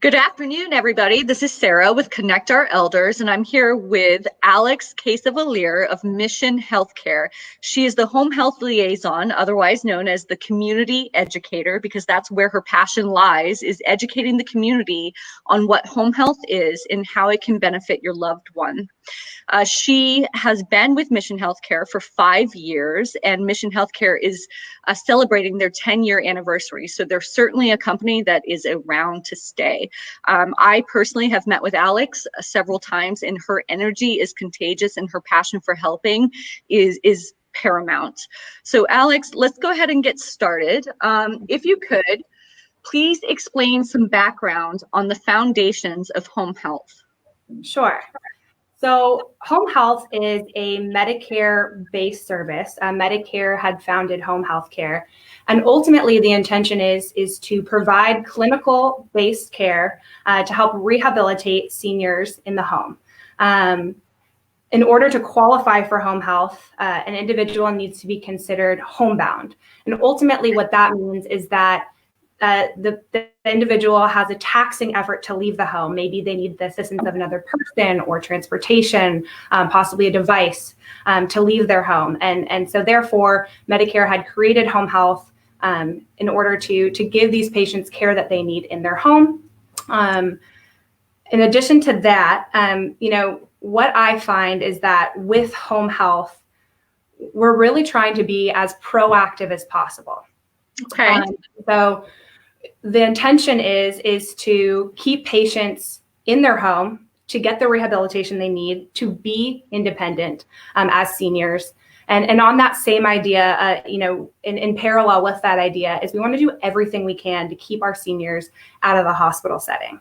Good afternoon, everybody. This is Sarah with Connect Our Elders, and I'm here with Alexandrea Valiere of Mission Healthcare. She is the home health liaison, otherwise known as the community educator, because that's where her passion lies, is educating the community on what home health is and how it can benefit your loved one. She has been with Mission Healthcare for 5 years, and Mission Healthcare is celebrating their 10-year anniversary. So they're certainly a company that is around to stay. I personally have met with Alex several times, and her energy is contagious, and her passion for helping is paramount. So Alex, let's go ahead and get started. If you could, please explain some background on the foundations of home health. Sure. So home health is a Medicare-based service. Medicare had founded home health care. And ultimately, the intention is to provide clinical-based care to help rehabilitate seniors in the home. In order to qualify for home health, an individual needs to be considered homebound. And ultimately, what that means is that the individual has a taxing effort to leave the home. Maybe they need the assistance of another person or transportation, possibly a device to leave their home. And so therefore, Medicare had created home health in order to give these patients care that they need in their home. In addition to that, what I find is that with home health, we're really trying to be as proactive as possible. Okay. So the intention is to keep patients in their home, to get the rehabilitation they need, to be independent as seniors. And on that same idea, in parallel with that idea, is we want to do everything we can to keep our seniors out of the hospital setting.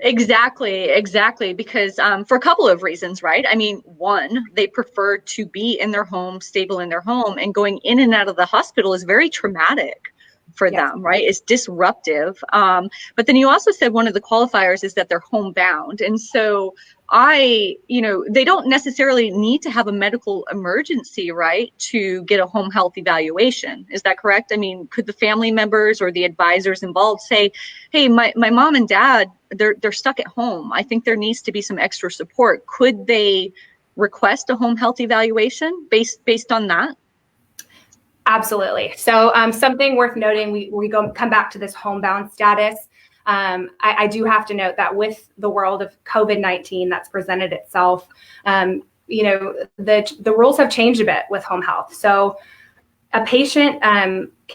Exactly. Because for a couple of reasons, right? I mean, one, they prefer to be in their home, stable in their home, and going in and out of the hospital is very traumatic for them, right? It's disruptive. But then you also said one of the qualifiers is that they're homebound. And so they don't necessarily need to have a medical emergency, right, to get a home health evaluation. Is that correct? I mean, could the family members or the advisors involved say, hey, my mom and dad, they're stuck at home. I think there needs to be some extra support. Could they request a home health evaluation based on that? Absolutely. So something worth noting, we come back to this homebound status. I do have to note that with the world of COVID-19 that's presented itself, the rules have changed a bit with home health. So a patient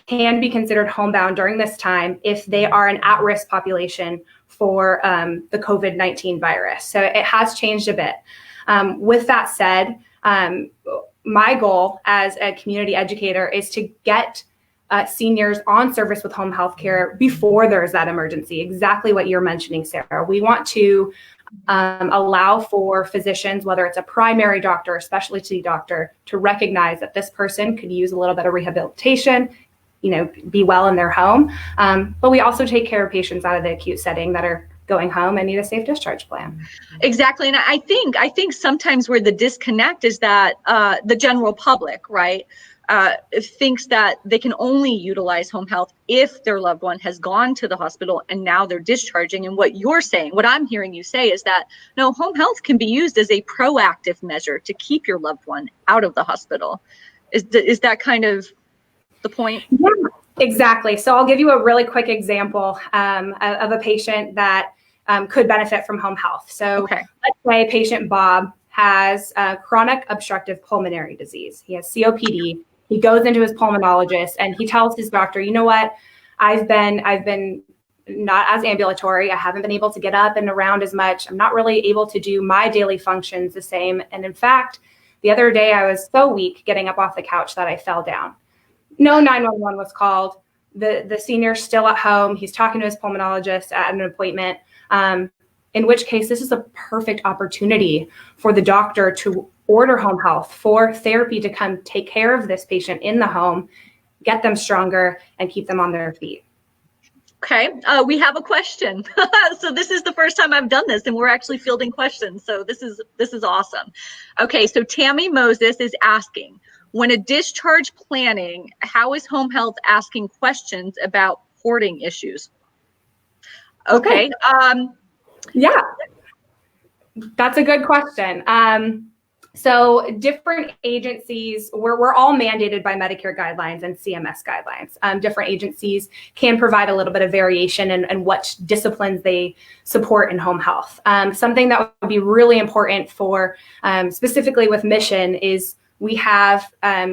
can be considered homebound during this time if they are an at-risk population for the COVID-19 virus. So it has changed a bit. With that said, my goal as a community educator is to get seniors on service with home health care before there's that emergency. Exactly what you're mentioning, Sarah. We want to allow for physicians, whether it's a primary doctor or specialty doctor, to recognize that this person could use a little bit of rehabilitation, be well in their home. But we also take care of patients out of the acute setting that are going home and need a safe discharge plan. Exactly. And I think sometimes where the disconnect is that the general public, right, thinks that they can only utilize home health if their loved one has gone to the hospital and now they're discharging. And what you're saying, what I'm hearing you say is that, no, home health can be used as a proactive measure to keep your loved one out of the hospital. Is that kind of the point? Yeah, exactly. So I'll give you a really quick example of a patient that could benefit from home health. So let's say patient Bob has chronic obstructive pulmonary disease. He has COPD. He goes into his pulmonologist and he tells his doctor, you know what, I've been not as ambulatory. I haven't been able to get up and around as much. I'm not really able to do my daily functions the same. And in fact, the other day I was so weak getting up off the couch that I fell down. No 911 was called. The senior's still at home. He's talking to his pulmonologist at an appointment, in which case this is a perfect opportunity for the doctor to order home health, for therapy to come take care of this patient in the home, get them stronger, and keep them on their feet. Okay, we have a question. So this is the first time I've done this, and we're actually fielding questions. So this is awesome. Okay, so Tammy Moses is asking, when a discharge planning, how is home health asking questions about hoarding issues? Okay. Yeah, that's a good question. So different agencies, we're all mandated by Medicare guidelines and CMS guidelines. Different agencies can provide a little bit of variation in what disciplines they support in home health. Something that would be really important for specifically with Mission is we have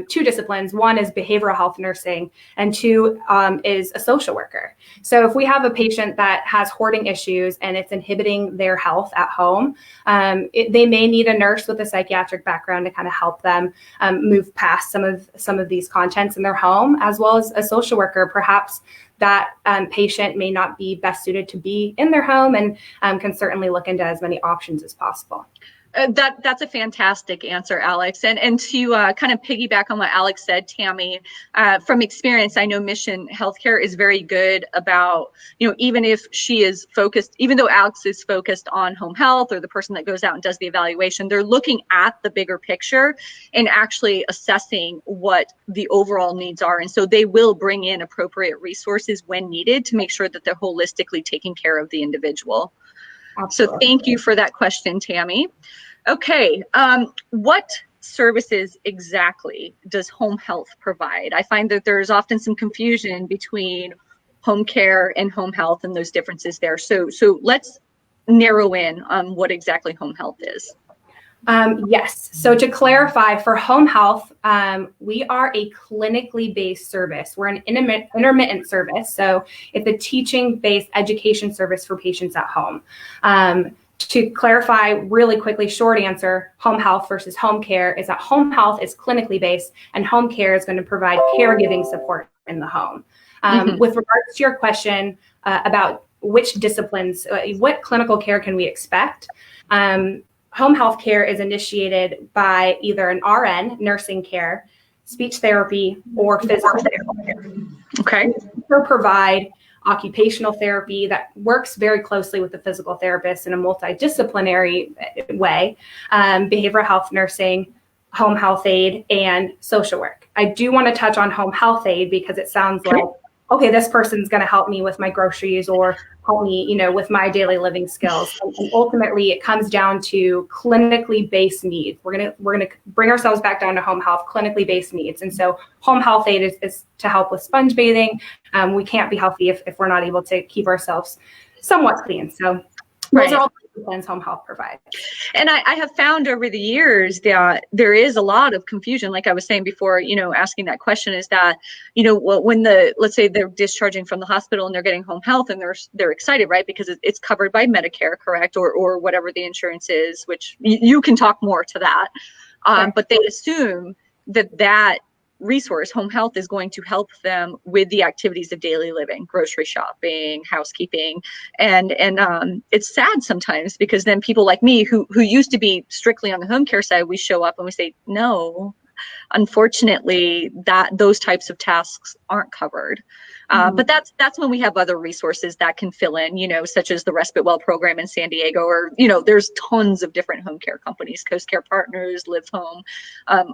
two disciplines. One is behavioral health nursing, and two is a social worker. So if we have a patient that has hoarding issues and it's inhibiting their health at home, they may need a nurse with a psychiatric background to kind of help them move past some of these contents in their home, as well as a social worker. Perhaps that patient may not be best suited to be in their home, and can certainly look into as many options as possible. That's a fantastic answer, Alex. And to kind of piggyback on what Alex said, Tammy, from experience, I know Mission Healthcare is very good about, even if she is focused, even though Alex is focused on home health or the person that goes out and does the evaluation, they're looking at the bigger picture and actually assessing what the overall needs are. And so they will bring in appropriate resources when needed to make sure that they're holistically taking care of the individual. Absolutely. So thank you for that question, Tammy. Okay, what services exactly does home health provide? I find that there's often some confusion between home care and home health and those differences there. So let's narrow in on what exactly home health is. Yes. So to clarify, for home health, we are a clinically based service. We're an intermittent service. So it's a teaching-based education service for patients at home. To clarify really quickly, short answer, home health versus home care is that home health is clinically based and home care is going to provide caregiving support in the home. With regards to your question about which disciplines, what clinical care can we expect? Home health care is initiated by either an RN, nursing care, speech therapy, or physical therapy. Okay. We also provide occupational therapy that works very closely with the physical therapist in a multidisciplinary way, behavioral health nursing, home health aid, and social work. I do want to touch on home health aid because it sounds like, okay, this person's going to help me with my groceries or help me, with my daily living skills. And ultimately, it comes down to clinically based needs. We're gonna bring ourselves back down to home health, clinically based needs. And so, home health aid is to help with sponge bathing. We can't be healthy if we're not able to keep ourselves somewhat clean. So, those are all disciplines home health provides. And I have found over the years that there is a lot of confusion. Like I was saying before, asking that question is that, when let's say they're discharging from the hospital and they're getting home health and they're excited, right? Because it's covered by Medicare, correct? Or whatever the insurance is, which you can talk more to that. But they assume that resource, home health, is going to help them with the activities of daily living, grocery shopping, housekeeping. And it's sad sometimes because then people like me who used to be strictly on the home care side, we show up and we say, no, unfortunately, those types of tasks aren't covered. But that's when we have other resources that can fill in, such as the Respite Well program in San Diego, or, there's tons of different home care companies, Coast Care Partners, Live Home,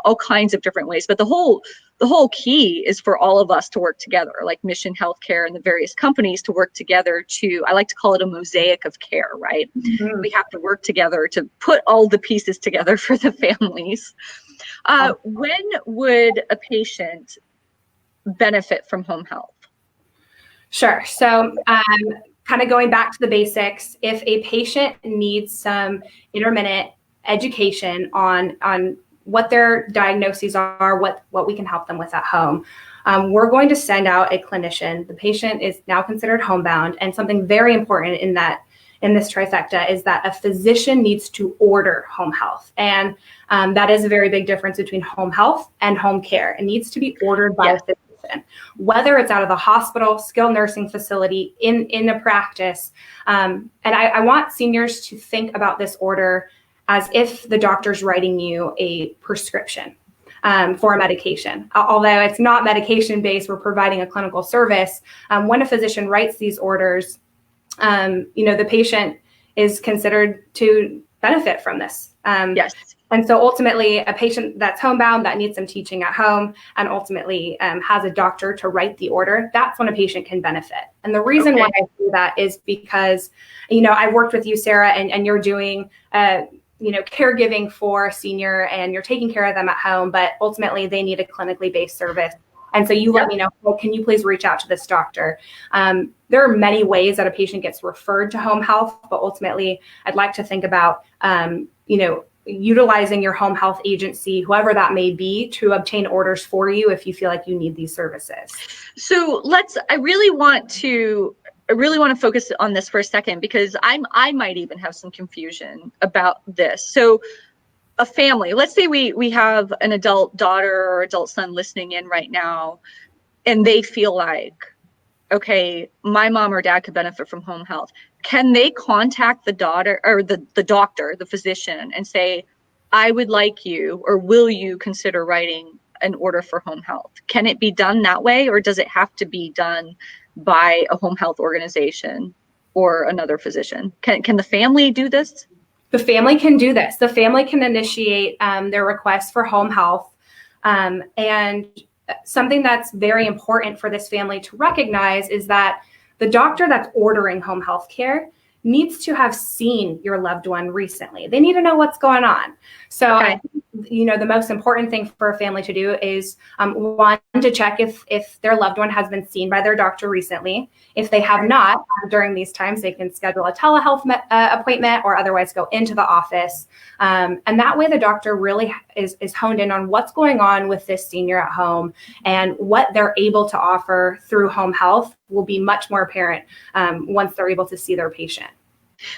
all kinds of different ways. But the whole key is for all of us to work together, like Mission Healthcare and the various companies to work together I like to call it a mosaic of care, right? Mm-hmm. We have to work together to put all the pieces together for the families. When would a patient benefit from home health? Sure. So kind of going back to the basics, if a patient needs some intermittent education on what their diagnoses are, what we can help them with at home, we're going to send out a clinician. The patient is now considered homebound, and something very important in this trifecta is that a physician needs to order home health. And that is a very big difference between home health and home care. It needs to be ordered by a physician, whether it's out of the hospital, skilled nursing facility, in a practice. And I want seniors to think about this order as if the doctor's writing you a prescription for a medication. Although it's not medication-based, we're providing a clinical service. When a physician writes these orders, the patient is considered to benefit from this. Yes. And so ultimately, a patient that's homebound that needs some teaching at home and ultimately has a doctor to write the order, that's when a patient can benefit. And the reason why I do that is because, I've worked with you, Sarah, and you're doing, caregiving for a senior and you're taking care of them at home, but ultimately they need a clinically based service. And so you let me know, well, can you please reach out to this doctor? There are many ways that a patient gets referred to home health, but ultimately I'd like to think about, utilizing your home health agency, whoever that may be, to obtain orders for you if you feel like you need these services. So I really want to focus on this for a second, because I might even have some confusion about this. So a family, let's say we have an adult daughter or adult son listening in right now, and they feel like, okay, my mom or dad could benefit from home health. Can they contact the daughter or the doctor, the physician, and say, I would like you, or will you consider writing an order for home health? Can it be done that way, or does it have to be done by a home health organization or another physician? Can the family do this? The family can do this. The family can initiate their request for home health. And something that's very important for this family to recognize is that the doctor that's ordering home health care needs to have seen your loved one recently. They need to know what's going on. So I think, the most important thing for a family to do is one, to check if their loved one has been seen by their doctor recently. If they have not, during these times, they can schedule a telehealth appointment or otherwise go into the office. And that way the doctor really is honed in on what's going on with this senior at home, and what they're able to offer through home health will be much more apparent once they're able to see their patient.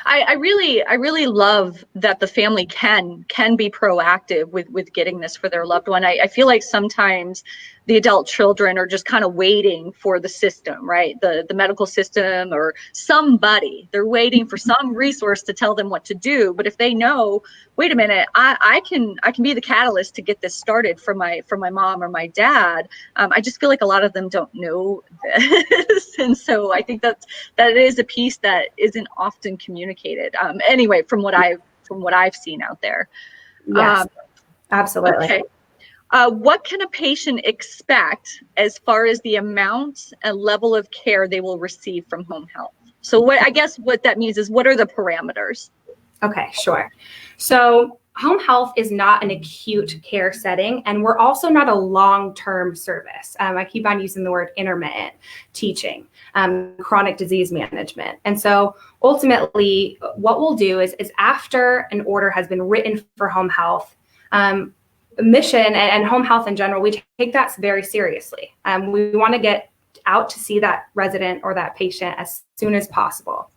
I really love that the family can be proactive with getting this for their loved one. I feel like sometimes the adult children are just kind of waiting for the system, right? The medical system or somebody. They're waiting for some resource to tell them what to do. But if they know, wait a minute, I can be the catalyst to get this started for my mom or my dad. I just feel like a lot of them don't know this, and so I think that is a piece that isn't often communicated. Anyway, from what I've seen out there. Yes, absolutely. Okay. What can a patient expect as far as the amount and level of care they will receive from home health? So what that means is, what are the parameters? Okay, sure. So home health is not an acute care setting, and we're also not a long-term service. I keep on using the word intermittent teaching, chronic disease management. And so ultimately what we'll do is after an order has been written for home health, mission and home health in general, we take that very seriously. We want to get out to see that resident or that patient as soon as possible.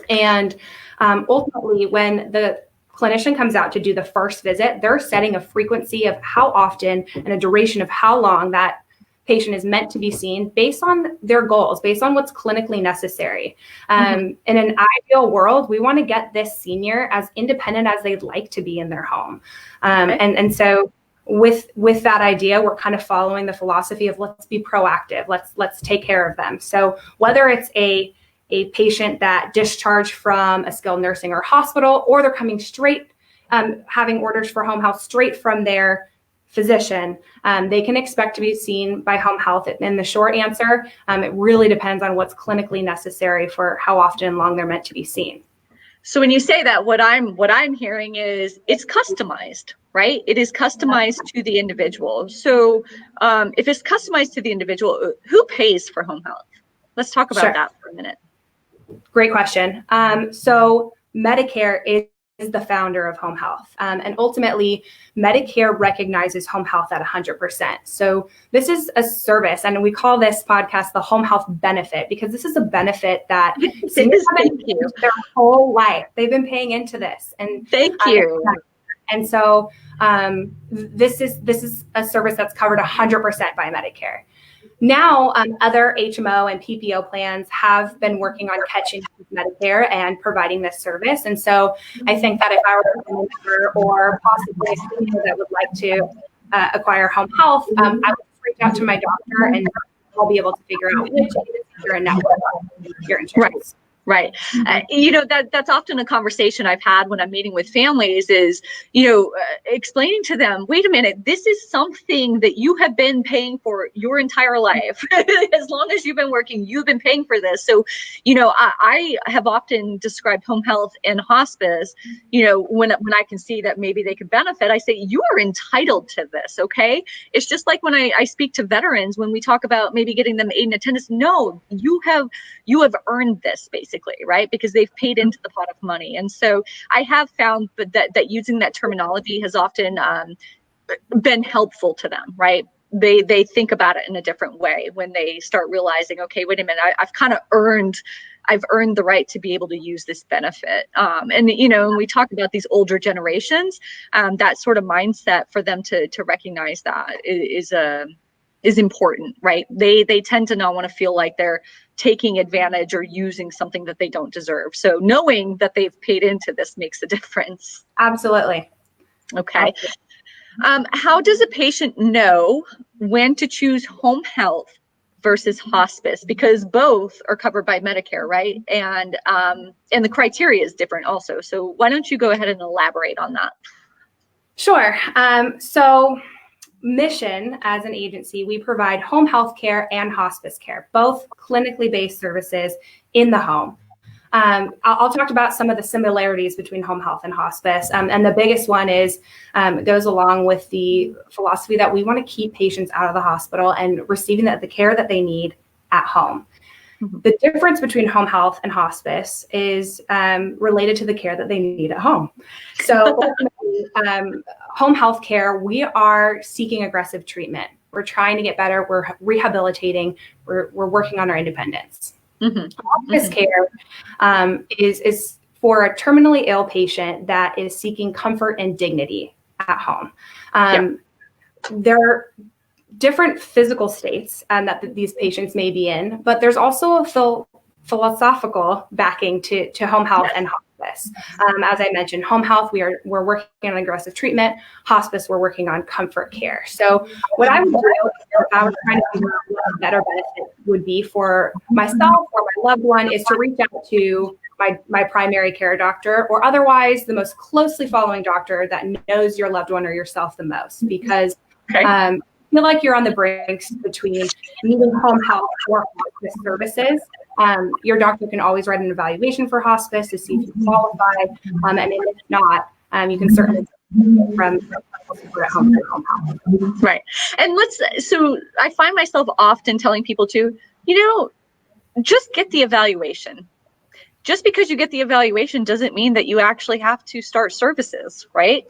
And ultimately, when the clinician comes out to do the first visit, they're setting a frequency of how often and a duration of how long that patient is meant to be seen based on their goals, based on what's clinically necessary. In an ideal world, we want to get this senior as independent as they'd like to be in their home. And so with that idea, we're kind of following the philosophy of let's be proactive. Let's take care of them. So whether it's a patient that discharged from a skilled nursing or hospital, or they're coming straight, having orders for home health straight from their physician, they can expect to be seen by home health. And the short answer, it really depends on what's clinically necessary for how often and long they're meant to be seen. So when you say that, what I'm hearing is it's customized, right? It is customized to the individual. So if it's customized to the individual, who pays for home health? Let's talk about that for a minute. Great question. So Medicare is the founder of home health. And ultimately, Medicare recognizes home health at 100%. So this is a service, and we call this podcast the home health benefit, because this is a benefit that seniors have been paying their whole life. They've been paying into this. And thank you. And so this is a service that's covered 100% by Medicare. Now, other HMO and PPO plans have been working on catching Medicare and providing this service. And so I think that if I were a member or possibly a senior that would like to acquire home health, I would reach out to my doctor and I'll be able to figure out which is your network, your insurance. Right. That's often a conversation I've had when I'm meeting with families is, explaining to them, wait a minute, this is something that you have been paying for your entire life. As long as you've been working, you've been paying for this. So, I have often described home health and hospice, when I can see that maybe they could benefit, I say, you are entitled to this. Okay. It's just like when I speak to veterans, when we talk about maybe getting them aid and attendance. No, you have earned this, basically, right? Because they've paid into the pot of money. And so I have found that using that terminology has often been helpful to them, right? They think about it in a different way when they start realizing, okay, wait a minute, I've earned the right to be able to use this benefit. And when we talk about these older generations, that sort of mindset for them to recognize that is important, right? They tend to not want to feel like they're taking advantage or using something that they don't deserve. So knowing that they've paid into this makes a difference. Absolutely. Okay. How does a patient know when to choose home health versus hospice? Because both are covered by Medicare, right? And the criteria is different also. So why don't you go ahead and elaborate on that? Sure. So Mission, as an agency, we provide home health care and hospice care, both clinically based services in the home. I'll talk about some of the similarities between home health and hospice. And the biggest one is goes along with the philosophy that we want to keep patients out of the hospital and receiving the care that they need at home. Mm-hmm. The difference between home health and hospice is related to the care that they need at home. So home health care, we are seeking aggressive treatment. We're trying to get better. We're rehabilitating. We're working on our independence. Mm-hmm. Hospice care is for a terminally ill patient that is seeking comfort and dignity at home. There are different physical states that these patients may be in, but there's also a philosophical backing to home health and hospice. As I mentioned, home health, we're working on aggressive treatment. Hospice, we're working on comfort care. So what I would do if I was trying to figure out what a better benefit would be for myself or my loved one is to reach out to my primary care doctor, or otherwise the most closely following doctor that knows your loved one or yourself the most, because I feel like you're on the brink between needing home health or hospice services. Your doctor can always write an evaluation for hospice to see if you qualify. And if not, you can certainly from home health. Right. And so I find myself often telling people to, just get the evaluation. Just because you get the evaluation doesn't mean that you actually have to start services, right?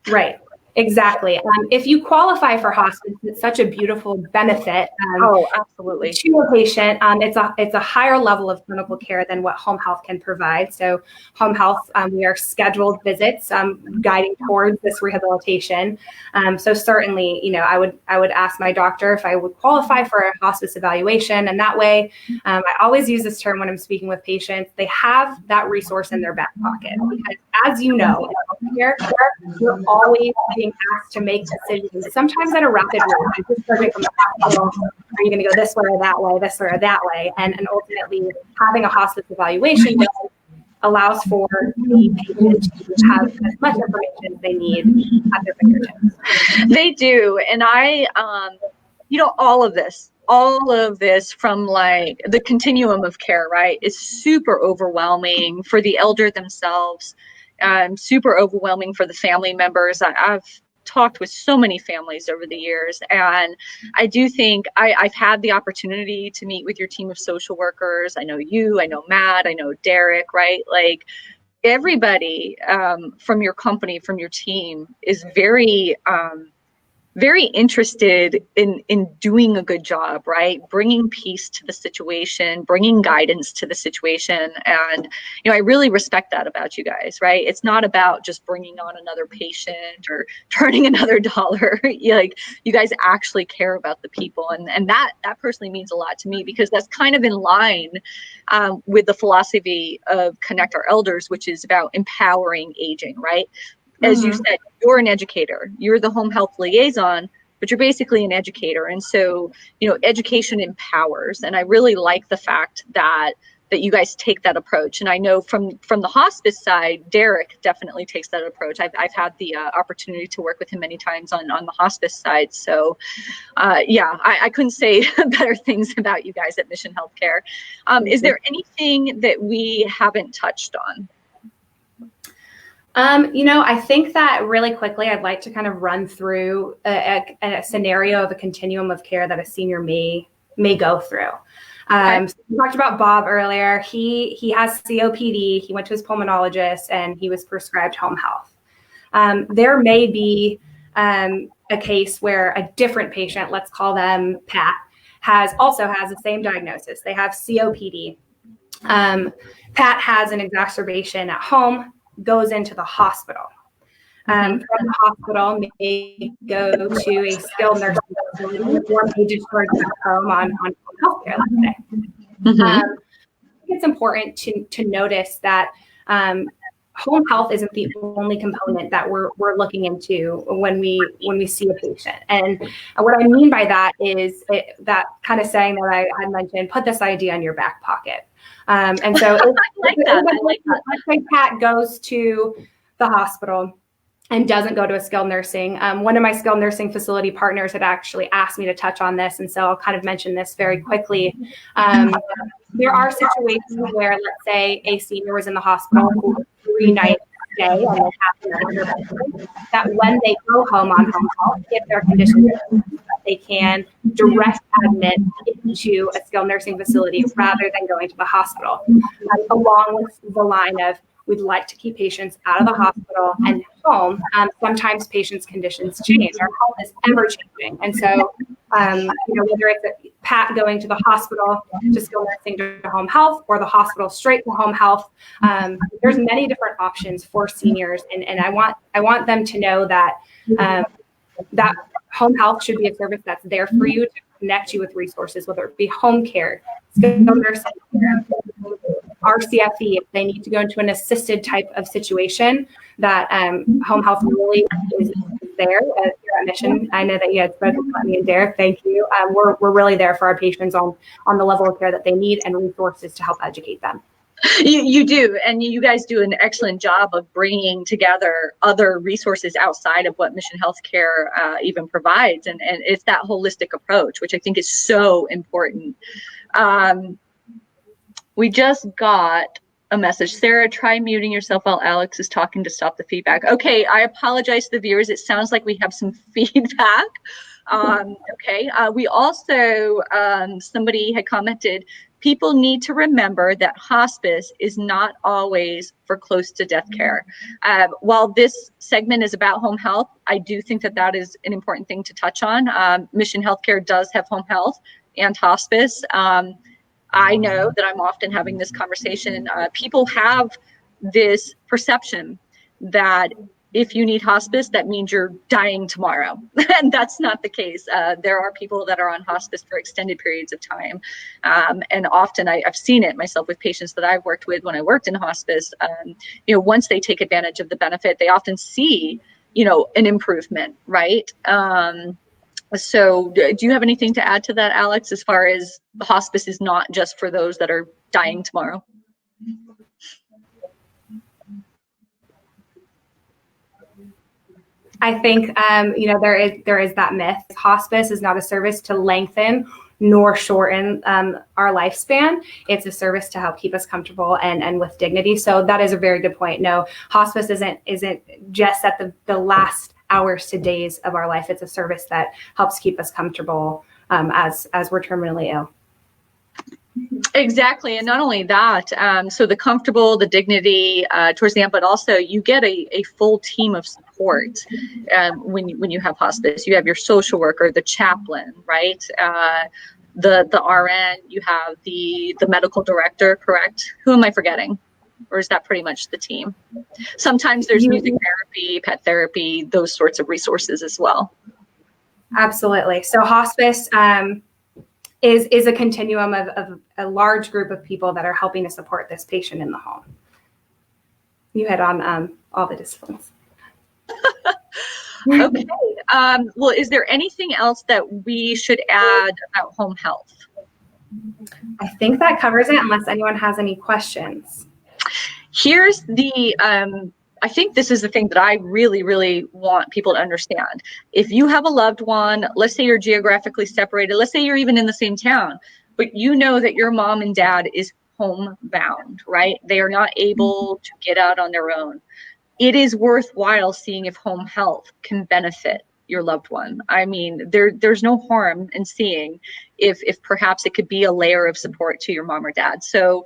Right. Exactly. If you qualify for hospice, it's such a beautiful benefit. Absolutely. To a patient, it's a higher level of clinical care than what home health can provide. So, home health, we are scheduled visits guiding towards this rehabilitation. So certainly, I would ask my doctor if I would qualify for a hospice evaluation, and that way, I always use this term when I'm speaking with patients. They have that resource in their back pocket, because, as you know, in healthcare, you're always being asked to make decisions, sometimes at a rapid rate. Just starting from the hospital, are you going to go this way or that way, this way or that way? And ultimately, having a hospice evaluation allows for the patient to have as much information as they need at their fingertips. They do. And all of this from like the continuum of care, right, is super overwhelming for the elder themselves. Super overwhelming for the family members. I've talked with so many families over the years, and I do think I've had the opportunity to meet with your team of social workers. I know you, I know Matt, I know Derek, right? Like everybody from your company, from your team is very interested in doing a good job, right? Bringing peace to the situation, bringing guidance to the situation. And, I really respect that about you guys, right? It's not about just bringing on another patient or turning another dollar. You guys actually care about the people. And that personally means a lot to me, because that's kind of in line with the philosophy of Connect Our Elders, which is about empowering aging, right? As you said, you're an educator, you're the home health liaison, but you're basically an educator. And so, education empowers. And I really like the fact that that you guys take that approach. And I know from the hospice side, Derek definitely takes that approach. I've had the opportunity to work with him many times on the hospice side. So I couldn't say better things about you guys at Mission Healthcare. Is there anything that we haven't touched on? I think that really quickly, I'd like to kind of run through a scenario of a continuum of care that a senior may go through. So we talked about Bob earlier. He has COPD. He went to his pulmonologist and he was prescribed home health. There may be a case where a different patient, let's call them Pat, also has the same diagnosis. They have COPD. Pat has an exacerbation at home, goes into the hospital. From the hospital, may go to a skilled nursing facility or may discharge back home on healthcare, let's say. I think it's important to notice that home health isn't the only component that we're looking into when we see a patient. And what I mean by that is that kind of saying that I had mentioned, put this idea in your back pocket. And so let's say Pat goes to the hospital and doesn't go to a skilled nursing. One of my skilled nursing facility partners had actually asked me to touch on this. And so I'll kind of mention this very quickly. There are situations where, let's say, a senior was in the hospital for 3 nights a day and they have an intervention, that when they go home on home health, if their condition is they can direct admit into a skilled nursing facility rather than going to the hospital, along with the line of, we'd like to keep patients out of the hospital and home. Sometimes patients' conditions change. Our health is ever changing. And so, whether it's a Pat going to the hospital to skilled nursing to home health or the hospital straight to home health, there's many different options for seniors. And I want them to know that that home health should be a service that's there for you to connect you with resources, whether it be home care, skilled nursing care, RCFE, if they need to go into an assisted type of situation, that home health really is there here at Mission. I know that you had spoken about me and Derek. Thank you. We're really there for our patients on the level of care that they need and resources to help educate them. You do, and you guys do an excellent job of bringing together other resources outside of what Mission Healthcare even provides, and it's that holistic approach, which I think is so important. We just got a message. Sarah, try muting yourself while Alex is talking to stop the feedback. Okay, I apologize to the viewers. It sounds like we have some feedback. We also, somebody had commented, people need to remember that hospice is not always for close to death care. While this segment is about home health, I do think that is an important thing to touch on. Mission Healthcare does have home health and hospice. I know that I'm often having this conversation. People have this perception that if you need hospice, that means you're dying tomorrow. And that's not the case. There are people that are on hospice for extended periods of time. And often I've seen it myself with patients that I've worked with when I worked in hospice. Once they take advantage of the benefit, they often see, an improvement, right? So do you have anything to add to that, Alex, as far as the hospice is not just for those that are dying tomorrow? I think, there is that myth. Hospice is not a service to lengthen nor shorten our lifespan. It's a service to help keep us comfortable and with dignity. So that is a very good point. No, hospice isn't just at the last hours to days of our life. It's a service that helps keep us comfortable as we're terminally ill. Exactly. And not only that, so the comfortable, the dignity towards the end, but also you get a full team of support when you have hospice. You have your social worker, the chaplain, right? The RN, you have the medical director, correct? Who am I forgetting? Or is that pretty much the team? Sometimes there's music therapy, pet therapy, those sorts of resources as well. Absolutely. So hospice is a continuum of a large group of people that are helping to support this patient in the home. You hit on all the disciplines. Okay. Well, is there anything else that we should add about home health? I think that covers it unless anyone has any questions. Here's the, I think this is the thing that I really, really want people to understand. If you have a loved one, let's say you're geographically separated, let's say you're even in the same town, but you know that your mom and dad is homebound, right? They are not able to get out on their own. It is worthwhile seeing if home health can benefit your loved one. I mean, there's no harm in seeing if perhaps it could be a layer of support to your mom or dad. So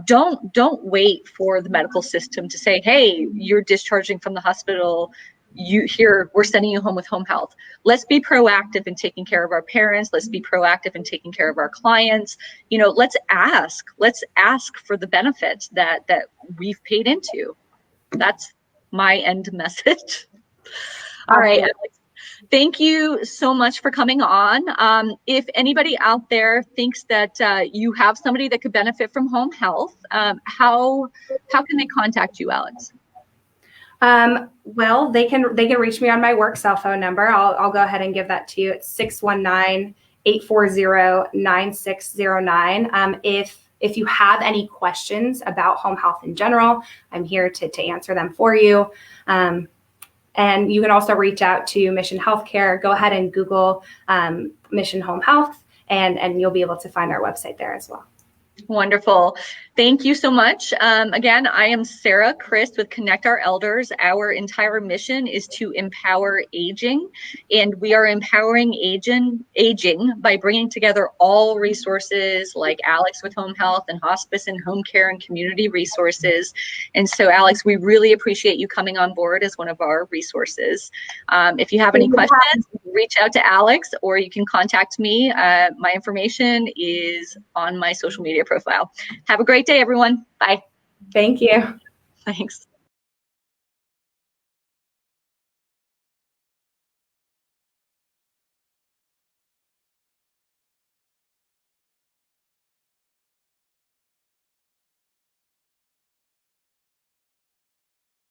don't wait for the medical system to say, hey, you're discharging from the hospital. We're sending you home with home health. Let's be proactive in taking care of our parents. Let's be proactive in taking care of our clients. You know, let's ask for the benefits that we've paid into. That's my end message. All right, Alex, thank you so much for coming on. If anybody out there thinks that you have somebody that could benefit from home health, how can they contact you, Alex? Well, they can reach me on my work cell phone number. I'll go ahead and give that to you. It's 619-840-9609. If you have any questions about home health in general, I'm here to answer them for you. And you can also reach out to Mission Healthcare. Go ahead and Google Mission Home Health, and you'll be able to find our website there as well. Wonderful. Thank you so much. Again, I am Sarah Christ with Connect Our Elders. Our entire mission is to empower aging, and we are empowering aging by bringing together all resources like Alex with home health and hospice and home care and community resources. And so, Alex, we really appreciate you coming on board as one of our resources. If you have any questions, reach out to Alex, or you can contact me. My information is on my social media profile. Have a great day, everyone. Bye. Thank you. Thanks.